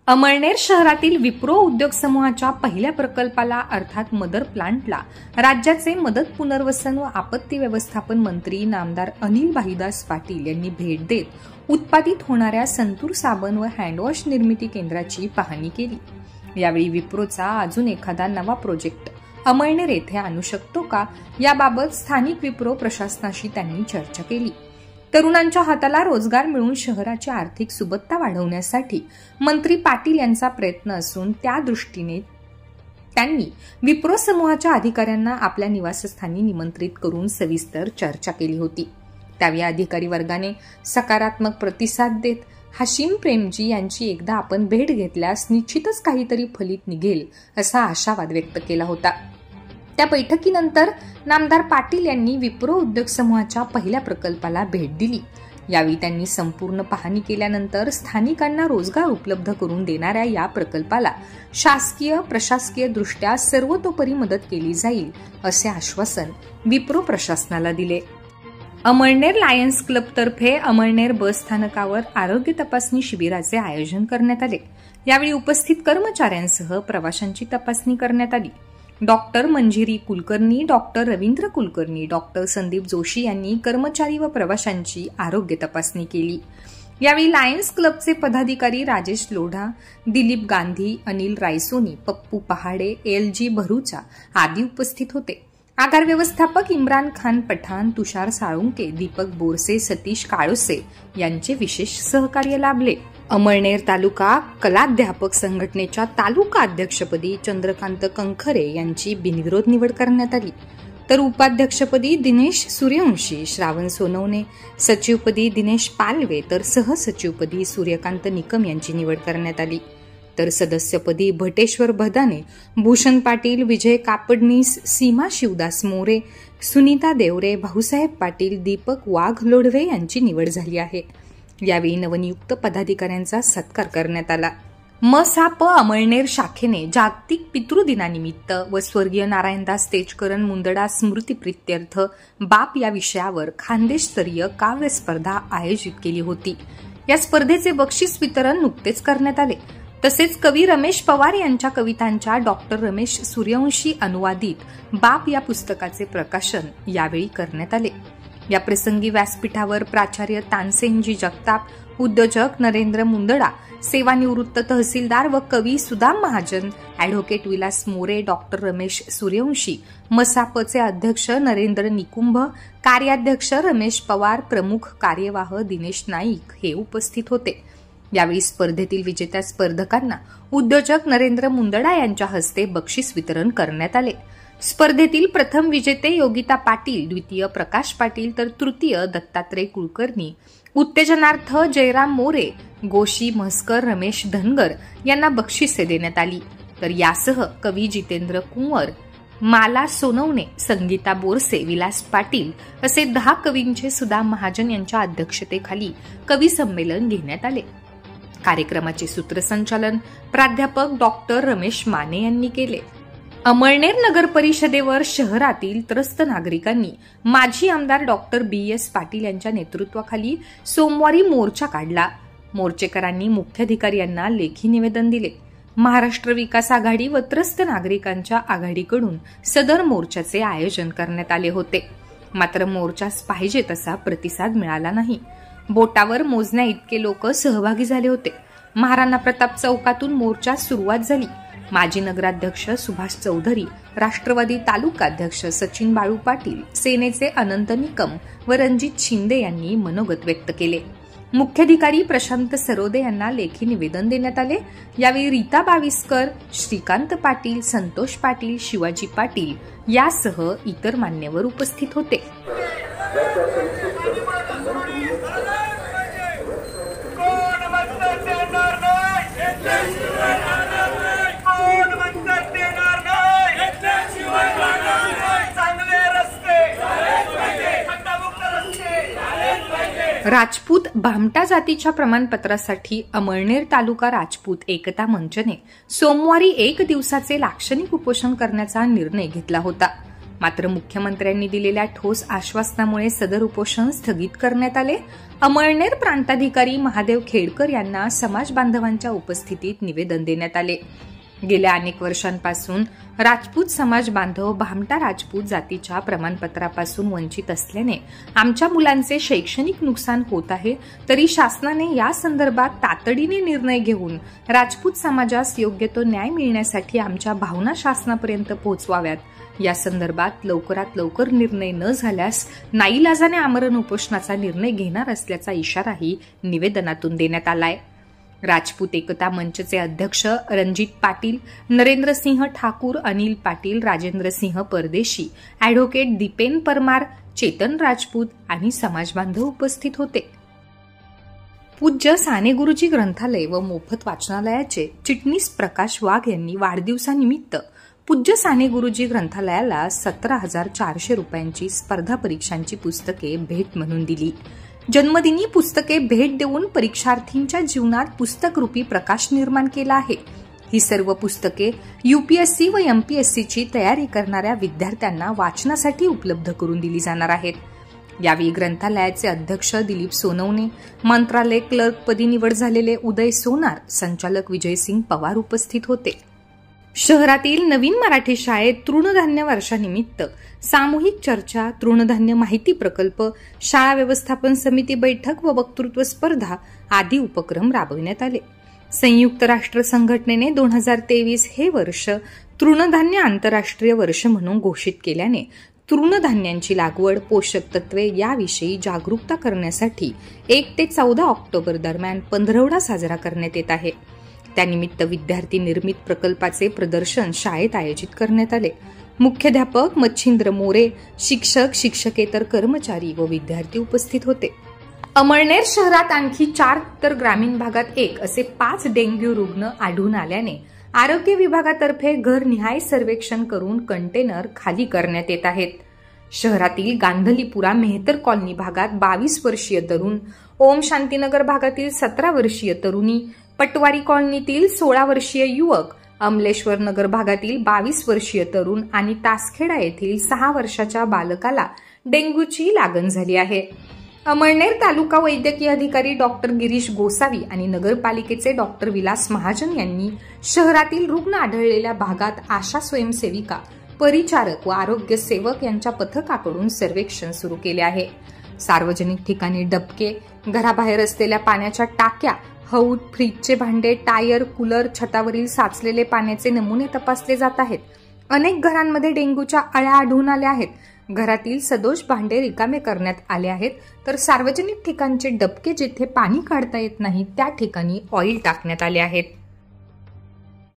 अमळनेर शहरातील विप्रो उद्योग समूहाच्या पहिल्या प्रकल्पाला अर्थात मदर प्लांटला राज्याचे मदत पुनर्वसन व आपत्ती व्यवस्थापन मंत्री नामदार अनिल भाईदास पाटील यांनी भेट देत उत्पादित होणाऱ्या संतूर साबण व हँडवॉश निर्मिती केंद्राची पाहणी केली। यावेळी विप्रोचा अजून एखादा नवा प्रोजेक्ट अमळनेर येथे आणू शकतो का याबाबत स्थानिक विप्रो प्रशासनाशी त्यांनी चर्चा केली। तरुणांच्या हाताला रोजगार मिळून शहराची आर्थिक सुबत्ता वाढवण्यासाठी मंत्री पाटील यांचा प्रयत्न असून त्या दृष्टीने त्यांनी विप्रो समूहाच्या अधिकाऱ्यांना आपल्या निवासस्थानी निमंत्रित करून सविस्तर चर्चा केली होती। त्यावेळी अधिकारी वर्गाने सकारात्मक प्रतिसाद देत हाशिम प्रेमजी यांची एकदा आपण भेट घेतल्यास निश्चितच काहीतरी फलित निघेल असा आशावाद व्यक्त केला होता। त्या बैठकीनंतर नामदार पाटील यांनी विप्रो उद्योग समूहाच्या पहिल्या प्रकल्पाला भेट दिली। यावेळी त्यांनी संपूर्ण पाहणी केल्यानंतर स्थानिकांना रोजगार उपलब्ध करून देणाऱ्या या प्रकल्पाला शासकीय प्रशासकीय दृष्ट्या सर्वतोपरी मदत केली जाईल असे आश्वासन विप्रो प्रशासनाला दिले। अमळनेर लायन्स क्लब तर्फे अमळनेर बस स्थानकावर आरोग्य तपासणी शिबिराचे आयोजन करण्यात आले। यावेळी उपस्थित कर्मचाऱ्यांसह प्रवाशांची तपासणी करण्यात आली। Doctor Manjiri Kulkarni, doctor Ravindra Kulkarni, doctor Sandeep Joshi यांनी कर्मचारी व प्रवाशांची आरोग्य तपासणी केली। यावेळी लायन्स क्लबचे पदाधिकारी राजेश लोढा, दिलीप गांधी, अनिल रायसोनी, पप्पू पहाडे, LG भरूचा आदी उपस्थित होते। आगार व्यवस्थापक इम्रान खान पठाण, तुषार साळुंके, दीपक बोरसे, सतीश काळोसे यांचे विशेष सहकार्य लाभले। अमळनेर तालुका कलाध्यापक संघटनेच्या तालुका अध्यक्षपदी चंद्रकांत कंखरे यांची बिनविरोध निवड करण्यात आली, तर उपाध्यक्षपदी दिनेश सूर्यवंशी, श्रावण सोनवणे, सचिवपदी दिनेश पालवे तर सहसचिवपदी सूर्यकांत निकम यांची निवड करण्यात आली। तर सदस्यपदी भटेश्वर भदाने, भूषण पाटील, विजय कापडनीस, सीमा शिवदास मोरे, सुनीता देवरे, भाऊसाहेब पाटील, दीपक वाघ लोढवे यांची निवड झाली आहे। यावेळी नवनियुक्त पदाधिकाऱ्यांचा सत्कार करण्यात आला। मसाप अमळनेर शाखेने जागतिक पितृदिनानिमित्त व स्वर्गीय नारायणदास तेजकरण मुंदडा स्मृतिप्रित्यर्थ बाप या विषयावर खानदेशस्तरीय काव्य स्पर्धा आयोजित केली होती। या स्पर्धेचे बक्षीस वितरण नुकतेच करण्यात आले। तसेच कवी रमेश पवार यांच्या कवितांच्या डॉक्टर रमेश सूर्यवंशी अनुवादित बाप या पुस्तकाचे प्रकाशन यावेळी करण्यात आले। या प्रसंगी व्यासपीठावर प्राचार्य तानसेनजी जगताप, उद्योजक नरेंद्र मुंदडा, सेवानिवृत्त तहसीलदार व कवी सुदाम महाजन, ॲडव्होकेट विलास मोरे, डॉक्टर रमेश सूर्यवंशी, मसापचे अध्यक्ष नरेंद्र निकुंभ, कार्याध्यक्ष रमेश पवार, प्रमुख कार्यवाह दिनेश नाईक हे उपस्थित होते। यावेळी स्पर्धेतील विजेत्या स्पर्धकांना उद्योजक नरेंद्र मुंदडा यांच्या हस्ते बक्षीस वितरण करण्यात आले। स्पर्धेतील प्रथम विजेते योगिता पाटील, द्वितीय प्रकाश पाटील तर तृतीय दत्तात्रय कुलकर्णी, उत्तेजनार्थ जयराम मोरे, गोशी म्हसकर, रमेश धनगर यांना बक्षिसे देण्यात आली। तर यासह कवी जितेंद्र कुंवर, माला सोनवणे, संगीता बोरसे, विलास पाटील असे 10 कवींचे सुदाम महाजन यांच्या अध्यक्षतेखाली कवी संमेलन घेण्यात आले। कार्यक्रमाचे सूत्रसंचालन प्राध्यापक डॉक्टर रमेश माने यांनी केले। अमळनेर नगर परिषदेवर शहरातील त्रस्त नागरिकांनी माजी आमदार डॉक्टर BS पाटील यांच्या नेतृत्वाखाली सोमवारी मोर्चा काढला। मोर्चेकरांनी मुख्याधिकारी यांना लेखी निवेदन दिले। महाराष्ट्र विकास आघाडी व त्रस्त नागरिकांच्या आघाडीकडून सदर मोर्चाचे आयोजन करण्यात आले होते, मात्र मोर्चास पाहिजे तसा प्रतिसाद मिळाला नाही। बोटावर मोजण्या इतके लोक सहभागी झाले होते। महाराणा प्रताप चौकातून मोर्चास सुरुवात झाली। माजी नगराध्यक्ष सुभाष चौधरी, राष्ट्रवादी तालुका अध्यक्ष सचिन बाळू पाटील, सेनेचे अनंत निकम व रणजित शिंदे यांनी मनोगत व्यक्त केले। मुख्याधिकारी प्रशांत सरोदे यांना लेखी निवेदन देण्यात आले। यावेळी रीता बाविस्कर, श्रीकांत पाटील, संतोष पाटील, शिवाजी पाटील यासह इतर मान्यवर उपस्थित होते। राजपूत भामटा जातीच्या प्रमाणपत्रासाठी अमळनेर तालुका राजपूत एकता मंचने सोमवारी 1 दिवसाचे लाक्षणिक उपोषण करण्याचा निर्णय घेतला होता। मात्र मुख्यमंत्र्यांनी दिलेल्या ठोस आश्वासनामुळे सदर उपोषण स्थगित करण्यात आले. अमळनेर प्रांताधिकारी महादेव खेडकर यांना समाज बांधवांच्या उपस्थितीत निवेदन देण्यात आले. गेल्या अनेक वर्षांपासून राजपूत समाज बांधव भामटा राजपूत जातीच्या प्रमाणपत्रापासून वंचित असल्याने आमच्या मुलांचे शैक्षणिक नुकसान होत आहे. तरी शासनाने या संदर्भात तातडीने निर्णय घेऊन राजपूत समाजास योग्य तो न्याय मिळण्यासाठी आमच्या भावना शासनापर्यंत पोहोचवाव्यात. या संदर्भात लवकरात लवकर निर्णय न झाल्यास नाईलाजाने आमरण उपोषणाचा निर्णय घेणार असल्याचा इशाराही निवेदनातून देण्यात आलाय. राजपूत एकता मंचचे अध्यक्ष रणजित पाटील, नरेंद्रसिंह ठाकूर, अनिल पाटील, राजेंद्रसिंह परदेशी, ॲडव्होकेट दीपेन परमार, चेतन राजपूत आणि समाजबांधव उपस्थित होते. पूज्य साने गुरुजी ग्रंथालय व मोफत वाचनालयाचे चिटणीस प्रकाश वाघ यांनी वाढदिवसानिमित्त पूज्य साने गुरुजी ग्रंथालयाला 17,400 रुपयांची स्पर्धा परीक्षांची पुस्तके भेट म्हणून दिली. जन्मदिनी पुस्तके भेट देऊन परीक्षार्थींच्या जीवनात पुस्तकरूपी प्रकाश निर्माण केला आहे. ही सर्व पुस्तके UPSC व MPSCची तयारी करणाऱ्या विद्यार्थ्यांना वाचनासाठी उपलब्ध करून दिली जाणार आहेत. यावेळी ग्रंथालयाचे अध्यक्ष दिलीप सोनवणे, मंत्रालय क्लर्कपदी निवड झालेले उदय सोनार, संचालक विजयसिंग पवार उपस्थित होते. शहरातील नवीन मराठी शाळेत तृणधान्य वर्षानिमित्त सामूहिक चर्चा, तृणधान्य माहिती प्रकल्प, शाळा व्यवस्थापन समिती बैठक व वक्तृत्व स्पर्धा आदी उपक्रम राबविण्यात आले. संयुक्त राष्ट्र संघटनेने 2023 हे वर्ष तृणधान्य आंतरराष्ट्रीय वर्ष म्हणून घोषित केल्याने तृणधान्यांची लागवड, पोषक तत्वे याविषयी जागरूकता करण्यासाठी 1 ते 14 ऑक्टोबर दरम्यान पंधरवडा साजरा करण्यात येत आहे. त्यानिमित्त विद्यार्थी निर्मित प्रकल्पाचे प्रदर्शन शाळेत आयोजित करण्यात आले. मुख्याध्यापक मच्छिंद्र मोरे, शिक्षक, शिक्षकेतर कर्मचारी व विद्यार्थी उपस्थित होते. अमळनेर शहरात आणखी 4 तर ग्रामीण भागात 1 असे 5 डेंग्यू रुग्ण आढळून आल्याने आरोग्य विभागातर्फे घरनिहाय सर्वेक्षण करून कंटेनर खाली करण्यात येत आहेत. शहरातील गांधलीपुरा मेहतर कॉलनी भागात 22 वर्षीय तरुण, ओम शांतीनगर भागातील 17 वर्षीय तरुणी, पटवारी कॉलनीतील 16 वर्षीय युवक, अमलेश्वर नगर भागातील 22 वर्षीय तरुण आणि तासखेडा येथील 6 वर्षाच्या बालकाला डेंग्यूची लागण झाली आहे. अमळनेर तालुका वैद्यकीय अधिकारी डॉक्टर गिरीश गोसावी आणि नगरपालिकेचे डॉक्टर विलास महाजन यांनी शहरातील रुग्ण आढळलेल्या भागात आशा स्वयंसेविका, परिचारक व आरोग्य सेवक यांच्या पथकाकडून सर्वेक्षण सुरू केले आहे. सार्वजनिक ठिकाणी डबके, घराबाहेर असलेल्या पाण्याच्या टाक्या, हौद, फ्रीजचे भांडे, टायर, कूलर, छतावरील साचलेले पाण्याचे नमुने तपासले जात आहेत. अनेक घरांमध्ये डेंग्यूच्या अळ्या आढळून आल्या आहेत. घरातील सदोष भांडे रिकामे करण्यात आले आहेत, तर सार्वजनिक ठिकाणचे डबके जिथे पाणी काढता येत नाही त्या ठिकाणी ऑइल टाकण्यात आले आहेत.